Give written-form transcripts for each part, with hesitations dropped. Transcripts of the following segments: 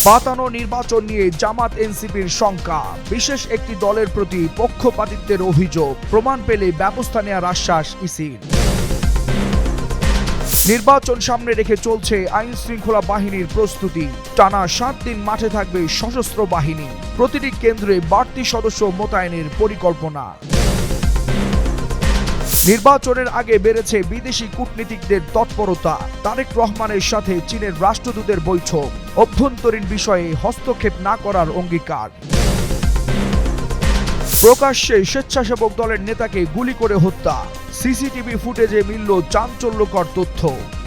পাতানো নির্বাচন নিয়ে জামাত এনসিপির শঙ্কা, বিশেষ একটি দলের প্রতি পক্ষপাতিত্বের অভিযোগ, প্রমাণ পেলে ব্যবস্থা নেওয়ার আশ্বাস ইসির। নির্বাচন সামনে রেখে চলছে আইন শৃঙ্খলা বাহিনীর প্রস্তুতি। টানা 7 দিন মাঠে থাকবে সশস্ত্র বাহিনী, প্রতিটি কেন্দ্রে বাড়তি সদস্য মোতায়েনের পরিকল্পনা। নির্বাচনের আগে বেড়েছে বিদেশি কূটনীতিকদের তৎপরতা, তারেক রহমানের সাথে চীনের রাষ্ট্রদূতের বৈঠক, অভ্যন্তরীণ বিষয়ে হস্তক্ষেপ না করার অঙ্গীকার। প্রকাশ্যে স্বেচ্ছাসেবক দলের নেতাকে গুলি করে হত্যা, সিসিটিভি ফুটেজে মিলল চাঞ্চল্যকর তথ্য।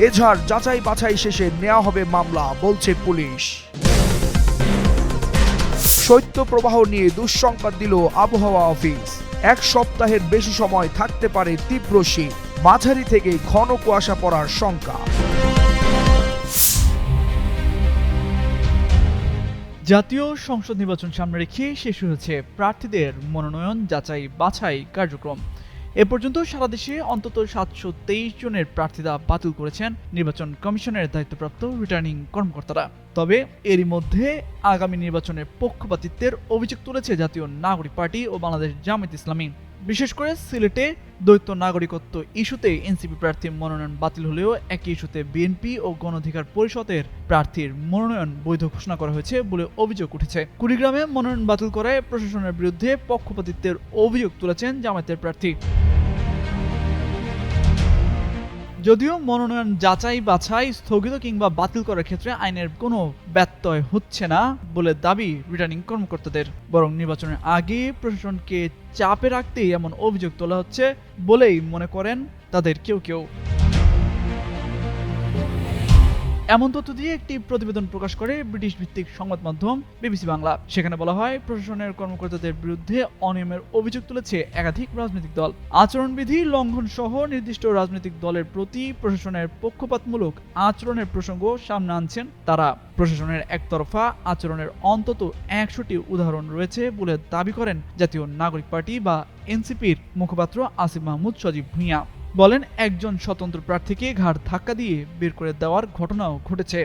এজাহার যাচাই বাছাই শেষে নেওয়া হবে মামলা, বলছে পুলিশ। শৈত্যপ্রবাহ নিয়ে দুঃসংবাদ দিল আবহাওয়া অফিস। 1 সপ্তাহের বেশি সময় থাকতে পারে তীব্র শীত, মাঝারি থেকে ঘন কুয়াশা পড়ার শঙ্কা। জাতীয় সংসদ নির্বাচন সামনে রেখে শেষ হয়েছে প্রার্থীদের মনোনয়ন যাচাই বাছাই কার্যক্রম। এ পর্যন্ত সারা দেশে অন্তত 723 জনের প্রার্থিতা বাতিল করেছেন নির্বাচন কমিশনের দায়িত্বপ্রাপ্ত রিটার্নিং কর্মকর্তারা। তবে এরই মধ্যে আগামী নির্বাচনের পক্ষপাতিত্বের অভিযোগ তুলেছে জাতীয় নাগরিক পার্টি ও বাংলাদেশ জামায়াতে ইসলামী। বিশেষ করে সিলেটে দ্বৈত নাগরিকত্ব ইস্যুতে এনসিপি প্রার্থীর মনোনয়ন বাতিল হলেও একই ইস্যুতে বিএনপি ও গণ অধিকার পরিষদের প্রার্থীর মনোনয়ন বৈধ ঘোষণা করা হয়েছে বলে অভিযোগ উঠেছে। কুড়িগ্রামে মনোনয়ন বাতিল করায় প্রশাসনের বিরুদ্ধে পক্ষপাতিত্বের অভিযোগ তুলেছেন জামায়াতের প্রার্থী। যদিও মনোনয়ন যাচাই বাছাই স্থগিত কিংবা বাতিল করার ক্ষেত্রে আইনের কোনো ব্যত্যয় হচ্ছে না বলে দাবি রিটার্নিং কর্মকর্তাদের, বরং নির্বাচনের আগে প্রশাসনকে চাপে রাখতেই এমন অভিযোগ তোলা হচ্ছে বলেই মনে করেন তাদের কেউ কেউ। এমন তথ্য দিয়ে একটি প্রতিবেদন প্রকাশ করে ব্রিটিশ ভিত্তিক সংবাদ মাধ্যম বিবিসি বাংলা। সেখানে বলা হয়, প্রশাসনের কর্মকর্তাদের বিরুদ্ধে অনিয়মের অভিযোগ তুলেছে একাধিক রাজনৈতিক দল। আচরণবিধি লঙ্ঘন সহ নির্দিষ্ট রাজনৈতিক দলের প্রতি প্রশাসনের পক্ষপাতমূলক আচরণের প্রসঙ্গ সামনে আনছেন তারা। প্রশাসনের একতরফা আচরণের অন্তত 100টি উদাহরণ রয়েছে বলে দাবি করেন জাতীয় নাগরিক পার্টি বা এনসিপির মুখপাত্র আসিফ মাহমুদ সজীব ভুঁইয়া। বলেন, একজন স্বতন্ত্র প্রার্থীকে ঘাড় ধাক্কা দিয়ে বের করে দেওয়ার ঘটনাও ঘটেছে।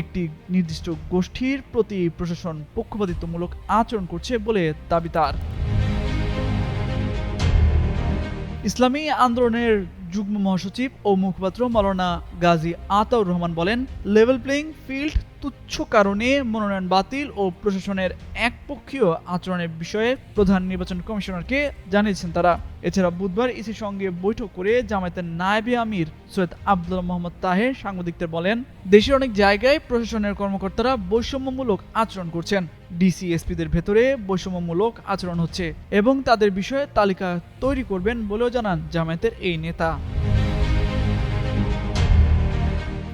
একটি নির্দিষ্ট গোষ্ঠীর প্রতি প্রশাসন পক্ষপাতিত্বমূলক আচরণ করছে বলে দাবি তার। ইসলামী আন্দোলনের যুগ্ম মহাসচিব ও মুখপাত্র মাওলানা গাজী আতাউর রহমান বলেন, লেভেল প্লেইং ফিল্ড তুচ্ছ কারণে মনোনয়ন বাতিল ও প্রশাসনের একপক্ষীয় আচরণের বিষয়ে প্রধান নির্বাচন কমিশনারকে জানিয়েছেন তারা। এছাড়া বুধবার ইসির সঙ্গে বৈঠক করে জামায়াতের নায়েবে আমির সৈয়দ আব্দুল্লাহ মোহাম্মদ তাহের সাংবাদিকদের বলেন, দেশের অনেক জায়গায় প্রশাসনের কর্মকর্তারা বৈষম্যমূলক আচরণ করছেন। ডিসি এসপিদের ভেতরে বৈষম্যমূলক আচরণ হচ্ছে এবং তাদের বিষয়ে তালিকা তৈরি করবেন বলেও জানান জামায়াতের এই নেতা।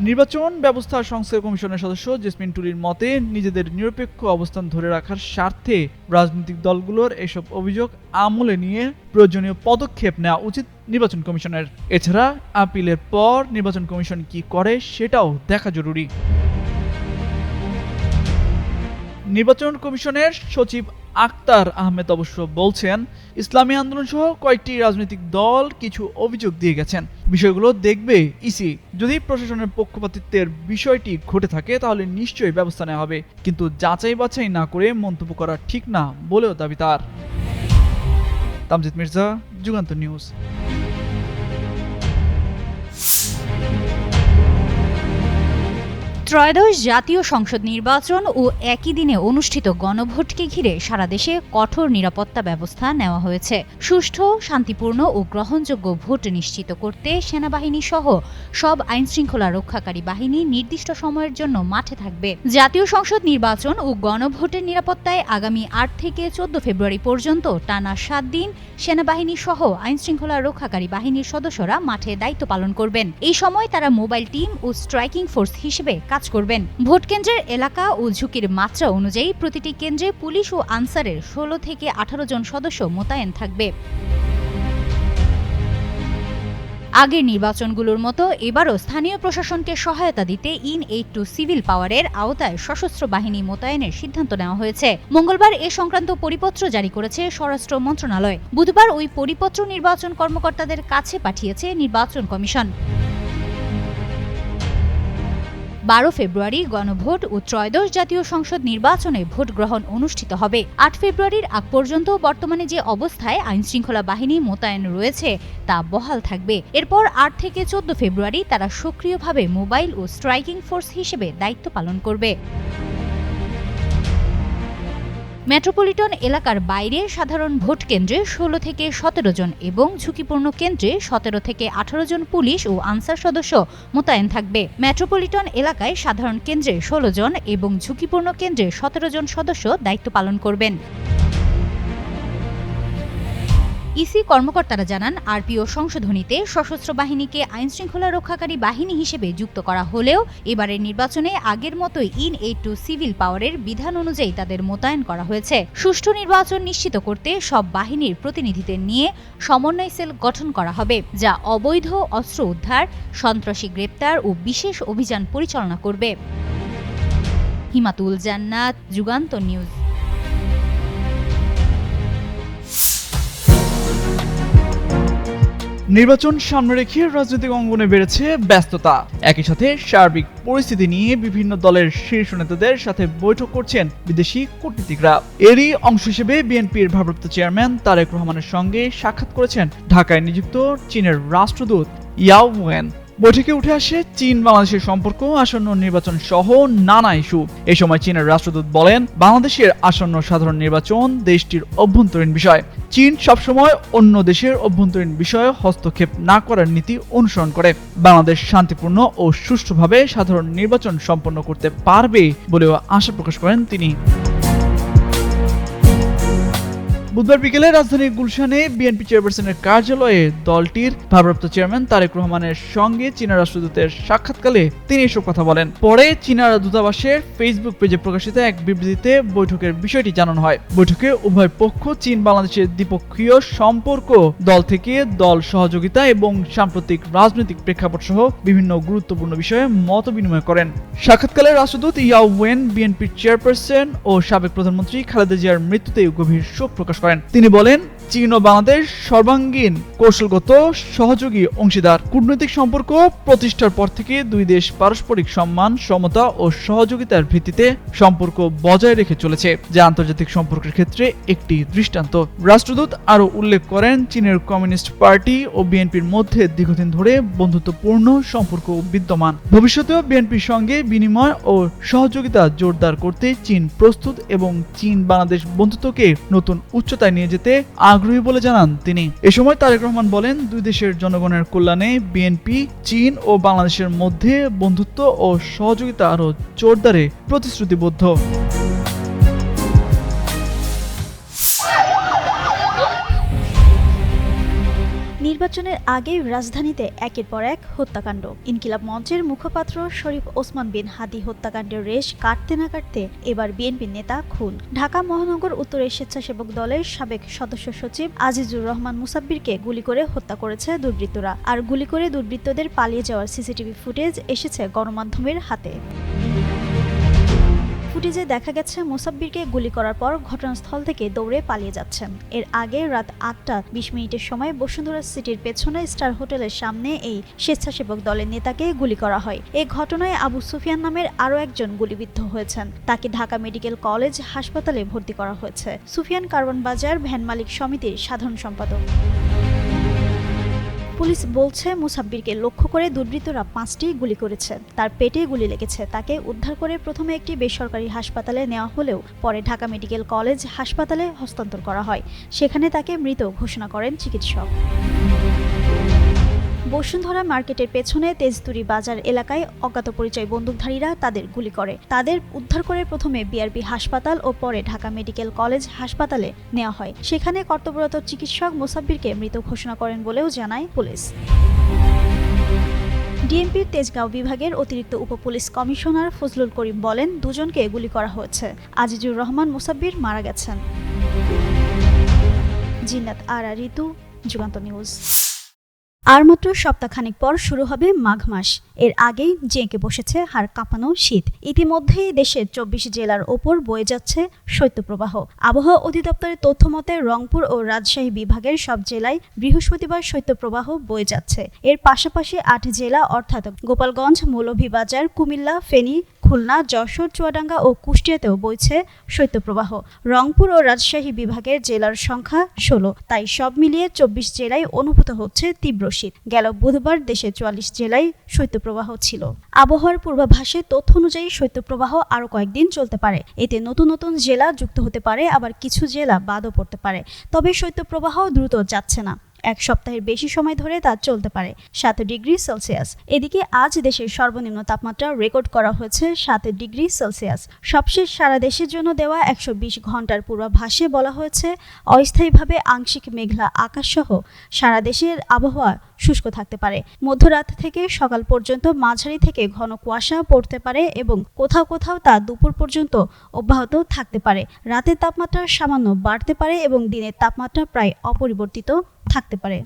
নির্বাচন ব্যবস্থা সংস্কার কমিশনের সদস্য জেসমিন টুলির মতে, নিজেদের নিরপেক্ষ অবস্থান ধরে রাখার স্বার্থে রাজনৈতিক দলগুলোর এসব অভিযোগ আমলে নিয়ে প্রয়োজনীয় পদক্ষেপ নেওয়া উচিত নির্বাচন কমিশনের। এছাড়া আপিলের পর নির্বাচন কমিশন কি করে সেটাও দেখা জরুরি। নির্বাচন কমিশনের সচিব আক্তার আহমেদ অবশ্য বলছেন, ইসলামী আন্দোলন সহ কয়েকটি রাজনৈতিক দল কিছু অভিযোগ দিয়ে গেছেন, বিষয়গুলো দেখবে ইসি। যদি প্রশাসনের পক্ষপাতিত্বের বিষয়টি ঘটে থাকে তাহলে নিশ্চয়ই ব্যবস্থা নেওয়া হবে, কিন্তু যাচাই বাছাই না করে মন্তব্য করা ঠিক না বলেও দাবি তার। তামজিদ মির্জা, যুগান্তর নিউজ। ত্রয়োদশ জাতীয় সংসদ নির্বাচন ও একই দিনে অনুষ্ঠিত গণভোটকে ঘিরে সারা দেশে কঠোর নিরাপত্তা ব্যবস্থা নেওয়া হয়েছে। সুষ্ঠু, শান্তিপূর্ণ ও গ্রহণযোগ্য ভোট নিশ্চিত করতে সেনাবাহিনী সহ সব আইনশৃঙ্খলা রক্ষাকারী বাহিনী নির্দিষ্ট সময়ের জন্য মাঠে থাকবে। জাতীয় সংসদ নির্বাচন ও গণভোটের নিরাপত্তায় আগামী 8 থেকে 14 ফেব্রুয়ারি পর্যন্ত টানা 7 দিন সেনাবাহিনী সহ আইনশৃঙ্খলা রক্ষাকারী বাহিনীর সদস্যরা মাঠে দায়িত্ব পালন করবেন। এই সময় তারা মোবাইল টিম ও স্ট্রাইকিং ফোর্স হিসেবে কাজ করবেন। ভোট কেন্দ্রের এলাকা ও ঝুঁকির মাত্রা অনুযায়ী প্রতিটি কেন্দ্রে পুলিশ ও আনসারের 16 থেকে 18 জন সদস্য মোতায়েন থাকবে। আগের নির্বাচনগুলোর মতো এবারও স্থানীয় প্রশাসনকে সহায়তা দিতে ইন-এইড টু সিভিল পাওয়ারের আওতায় সশস্ত্র বাহিনী মোতায়েনের সিদ্ধান্ত নেওয়া হয়েছে। মঙ্গলবার এ সংক্রান্ত পরিপত্র জারি করেছে স্বরাষ্ট্র মন্ত্রণালয়। বুধবার ওই পরিপত্র নির্বাচন কর্মকর্তাদের কাছে পাঠিয়েছে নির্বাচন কমিশন। 12 ফেব্রুয়ারি গণভোট ও ত্রয়োদশ জাতীয় সংসদ নির্বাচনে ভোট গ্রহণ অনুষ্ঠিত হবে। 8 ফেব্রুয়ারির আগ পর্যন্ত বর্তমানে যে অবস্থায় আইনশৃঙ্খলা বাহিনী মোতায়েন রয়েছে তা বহাল থাকবে। এরপর 8 থেকে 14 ফেব্রুয়ারি তারা সক্রিয়ভাবে মোবাইল ও স্ট্রাইকিং ফোর্স হিসেবে দায়িত্ব পালন করবে। মেট্রোপলিটন এলাকার বাইরে সাধারণ ভোট কেন্দ্রে 16 থেকে 17 জন এবং ঝুঁকিপূর্ণ কেন্দ্রে 17 থেকে 18 জন পুলিশ ও আনসার সদস্য মোতায়েন থাকবে। মেট্রোপলিটন এলাকায় সাধারণ কেন্দ্রে 16 জন এবং ঝুঁকিপূর্ণ কেন্দ্রে 17 জন সদস্য দায়িত্ব পালন করবেন। ইসি কর্মকর্তারা জানান, আরপিও সংশোধনীতে সশস্ত্র বাহিনীকে আইনশৃঙ্খলা রক্ষাকারী বাহিনী হিসেবে যুক্ত করা হলেও এবারের নির্বাচনে আগের মতোই ইন এইড টু সিভিল পাওয়ারের বিধান অনুযায়ী তাদের মোতায়েন করা হয়েছে। সুষ্ঠু নির্বাচন নিশ্চিত করতে সব বাহিনীর প্রতিনিধিদের নিয়ে সমন্বয় সেল গঠন করা হবে, যা অবৈধ অস্ত্র উদ্ধার, সন্ত্রাসী গ্রেপ্তার ও বিশেষ অভিযান পরিচালনা করবে। হিমাতুল জান্নাত, যুগান্তর নিউজ। নির্বাচন সামনে রেখে রাজনৈতিক অঙ্গনে বেড়েছে ব্যস্ততা। একই সাথে সার্বিক পরিস্থিতি নিয়ে বিভিন্ন দলের শীর্ষ নেতাদের সাথে বৈঠক করছেন বিদেশি কূটনীতিকরা। এরই অংশ হিসেবে বিএনপির ভারপ্রাপ্ত চেয়ারম্যান তারেক রহমানের সঙ্গে সাক্ষাৎ করেছেন ঢাকায় নিযুক্ত চীনের রাষ্ট্রদূত ইয়াও ওয়েন। বৈঠকে উঠে আসে চীন বাংলাদেশের সম্পর্ক, আসন্ন নির্বাচন সহ নানা ইস্যু। এই সময় চীনের রাষ্ট্রদূত বলেন, বাংলাদেশের আসন্ন সাধারণ নির্বাচন দেশটির অভ্যন্তরীণ বিষয়। চীন সবসময় অন্য দেশের অভ্যন্তরীণ বিষয়ে হস্তক্ষেপ না করার নীতি অনুসরণ করে। বাংলাদেশ শান্তিপূর্ণ ও সুষ্ঠুভাবে সাধারণ নির্বাচন সম্পন্ন করতে পারবে বলেও আশা প্রকাশ করেন তিনি। বুধবার বিকেলে রাজধানীর গুলশানে বিএনপি চেয়ারপারসনের কার্যালয়ে দলটির ভারপ্রাপ্ত চেয়ারম্যান তারেক রহমানের সঙ্গে চীনা রাষ্ট্রদূতের সাক্ষাৎকালে তিনি এসব কথা বলেন। পরে চীনা দূতাবাসের ফেসবুক পেজে প্রকাশিত এক বিবৃতিতে বৈঠকের বিষয়টি জানানো হয়। বৈঠকে উভয় পক্ষ চীন বাংলাদেশের দ্বিপক্ষীয় সম্পর্ক, দল থেকে দল সহযোগিতা এবং সাম্প্রতিক রাজনৈতিক প্রেক্ষাপট সহ বিভিন্ন গুরুত্বপূর্ণ বিষয়ে মত বিনিময় করেন। সাক্ষাৎকালে রাষ্ট্রদূত ইয়াও ওয়েন বিএনপির চেয়ারপারসন ও সাবেক প্রধানমন্ত্রী খালেদা জিয়ার মৃত্যুতে গভীর শোক প্রকাশ করেন। তিনি বলেন, চীন ও বাংলাদেশ সর্বাঙ্গীন কৌশলগত সহযোগী অংশীদার। কূটনৈতিক সম্পর্ক প্রতিষ্ঠার পর থেকে দুই দেশ পারস্পরিক সম্মান, সমতা ও সহযোগিতার ভিত্তিতে সম্পর্ক বজায় রেখে চলেছে, যা আন্তর্জাতিক সম্পর্কের ক্ষেত্রে একটি দৃষ্টান্ত। রাষ্ট্রদূত আরও উল্লেখ করেন, চীনের কমিউনিস্ট পার্টি ও বিএনপির মধ্যে দীর্ঘদিন ধরে বন্ধুত্বপূর্ণ সম্পর্ক বিদ্যমান। ভবিষ্যতেও বিএনপির সঙ্গে বিনিময় ও সহযোগিতা জোরদার করতে চীন প্রস্তুত এবং চীন বাংলাদেশ বন্ধুত্বকে নতুন উচ্চতায় নিয়ে যেতে আগ্রহী বলে জানান তিনি। এ সময় তারেক রহমান বলেন, দুই দেশের জনগণের কল্যাণে বিএনপি চীন ও বাংলাদেশের মধ্যে বন্ধুত্ব ও সহযোগিতা আরও জোরদারে প্রতিশ্রুতিবদ্ধ। নির্বাচনের আগে রাজধানীতে একের পর এক হত্যাকাণ্ড। ইনকিলাব মঞ্চের মুখপাত্র শরীফ ওসমান বিন হাদি হত্যাকাণ্ডের রেশ কাটতে না কাটতে এবার বিএনপির নেতা খুন। ঢাকা মহানগর উত্তরের স্বেচ্ছাসেবক দলের সাবেক সদস্য সচিব আজিজুর রহমান মুসাব্বিরকে গুলি করে হত্যা করেছে দুর্বৃত্তরা। আর গুলি করে দুর্বৃত্তদের পালিয়ে যাওয়ার সিসিটিভি ফুটেজ এসেছে গণমাধ্যমের হাতে। ফুটেজে দেখা গেছে মুসাব্বিরকে গুলি করার পর ঘটনাস্থল থেকে দৌড়ে পালিয়ে যাচ্ছেন। এর আগে রাত 8:20 সময় বসুন্ধরা সিটির পেছনে স্টার হোটেলের সামনে এই স্বেচ্ছাসেবক দলের নেতাকে গুলি করা হয়। এই ঘটনায় আবু সুফিয়ান নামের আরও একজন গুলিবিদ্ধ হয়েছেন। তাকে ঢাকা মেডিকেল কলেজ হাসপাতালে ভর্তি করা হয়েছে। সুফিয়ান কারওয়ান বাজার ভ্যান মালিক সমিতির সাধারণ সম্পাদক। পুলিশ বলছে, মুসাব্বিরকে লক্ষ্য করে দুর্বৃত্তরা 5টি গুলি করেছে। তার পেটে গুলি লেগেছে। তাকে উদ্ধার করে প্রথমে একটি বেসরকারি হাসপাতালে নেওয়া হলেও পরে ঢাকা মেডিকেল কলেজ হাসপাতালে হস্তান্তর করা হয়। সেখানে তাকে মৃত ঘোষণা করেন চিকিৎসক। বসুন্ধরা মার্কেটের পেছনে তেজতুরি বাজার এলাকায় অজ্ঞাত পরিচয় বন্দুকধারীরা তাদের গুলি করে। তাদের উদ্ধার করে প্রথমে বিআরবি হাসপাতাল ও পরে ঢাকা মেডিকেল কলেজ হাসপাতালে নেওয়া হয়। সেখানে কর্তব্যরত চিকিৎসক মুসাব্বিরকে মৃত ঘোষণা করেন বলেও জানায় পুলিশ। ডিএমপির তেজগাঁও বিভাগের অতিরিক্ত উপপুলিশ কমিশনার ফজলুল করিম বলেন, দুজনকে গুলি করা হয়েছে। আজিজুর রহমান মুসাব্বির মারা গেছেন। জিন্নাত আরা ঋতু, যুগান্তর নিউজ। আর মাত্র সপ্তাহখানেক পর শুরু হবে মাঘ মাস। এর আগেই জেঁকে বসেছে হাড় কাঁপানো শীত। ইতিমধ্যেই দেশের 24 জেলার ওপর বয়ে যাচ্ছে শৈত্যপ্রবাহ। আবহাওয়া অধিদপ্তরের তথ্য মতে রংপুর ও রাজশাহী বিভাগের সব জেলায় বৃহস্পতিবার শৈত্যপ্রবাহ বয়ে যাচ্ছে। এর পাশাপাশি 8 জেলা অর্থাৎ গোপালগঞ্জ, মৌলভীবাজার, কুমিল্লা, ফেনী, খুলনা, যশোর, চুয়াডাঙ্গা ও কুষ্টিয়াতেও বইছে শৈত্যপ্রবাহ। রংপুর ও রাজশাহী বিভাগের জেলার সংখ্যা 16। তাই সব মিলিয়ে 24 জেলায় অনুভূত হচ্ছে তীব্র শীত। গেল বুধবার দেশে 44 জেলায় শৈত্যপ্রবাহ ছিল। আবহাওয়ার পূর্বাভাসে তথ্য অনুযায়ী শৈত্যপ্রবাহ আরও কয়েকদিন চলতে পারে। এতে নতুন নতুন জেলা যুক্ত হতে পারে, আবার কিছু জেলা বাদও পড়তে পারে। তবে শৈত্যপ্রবাহ দ্রুত যাচ্ছে না। এক সপ্তাহের বেশি সময় ধরে তা চলতে পারে। 7 ডিগ্রি সেলসিয়াস। এদিকে আজ দেশের সর্বনিম্ন তাপমাত্রা রেকর্ড করা হয়েছে 7 ডিগ্রি সেলসিয়াস। সবশেষ সারা দেশের জন্য দেওয়া 120 ঘন্টার পূর্বাভাসে বলা হয়েছে অস্থায়ীভাবে আংশিক মেঘলা আকাশসহ সারা দেশের আবহাওয়া শুষ্ক থাকতে পারে। মধ্যরাত থেকে সকাল পর্যন্ত মাঝারি থেকে ঘন কুয়াশা পড়তে পারে এবং কোথাও কোথাও তা দুপুর পর্যন্ত অব্যাহত থাকতে পারে। রাতের তাপমাত্রা সামান্য বাড়তে পারে এবং দিনের তাপমাত্রা প্রায় অপরিবর্তিত থাকতে পারে।